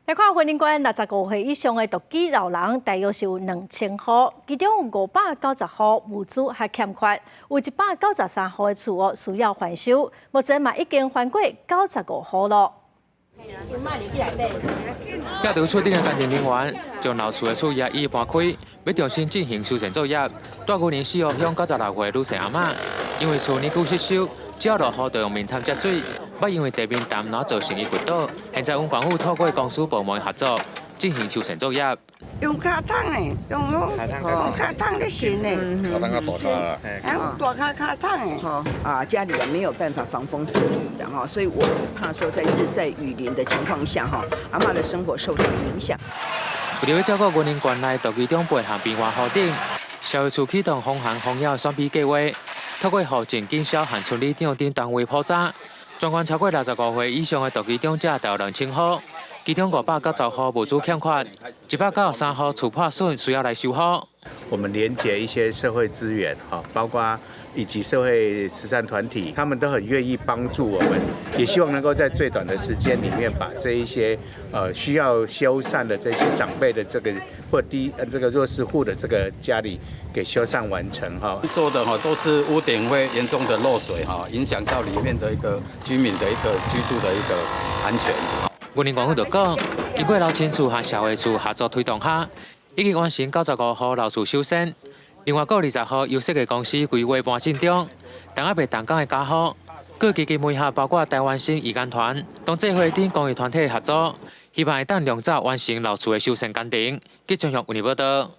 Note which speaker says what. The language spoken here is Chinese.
Speaker 1: 来看婚姻馆65岁以上的独居老人，大约是有2000户，其中有590户物资还欠缺，有193户的厝需要翻修，目前嘛已经翻过95户了。
Speaker 2: 亚头厝顶的家庭人员将老厝的厝业已搬开，要重新进行修缮作业。大旧年4号向96岁女性阿嬷，因为厝年久失修，只要落雨就用面潭接水，捌因为地面淡然造成伊骨倒。现在温管府透过公司部门合作进行修缮作业。
Speaker 3: 用卡桶的，用卡桶的新的，
Speaker 4: 卡桶较大卡啦，
Speaker 3: 大卡桶的。
Speaker 5: 家里人没有办法防风遮雨的哈，所以我很怕说在日晒雨淋的情况下哈，阿嬷的生活受到影响。
Speaker 2: 为了照顾婚姻馆内独居长辈和边缘户顶，消费处启动风寒风扰选比计划，透过户政经销和村里长等单位普查，全馆超过65岁以上的独居长者达2000户。其中590户物资欠缺，193户厝破损需要来修好。
Speaker 6: 我们连结一些社会资源，包括以及社会慈善团体，他们都很愿意帮助我们，也希望能够在最短的时间里面把这一些需要修缮的这些长辈的这个或这个弱势户的这个家里给修缮完成哈。
Speaker 4: 做的都是屋顶会严重的漏水影响到里面的一个居民的一个居住的一个安全。
Speaker 2: 婚姻馆府就讲，经过老亲厝和社会处合作推动下，已经完成95户老厝修缮，另外还有20户由设计公司规划搬进中，但还未动工的家户，各基金会下包括台湾省义工团、同济会等公益团体合作，希望会当量早完成老厝的修缮工程。记者向为你报道。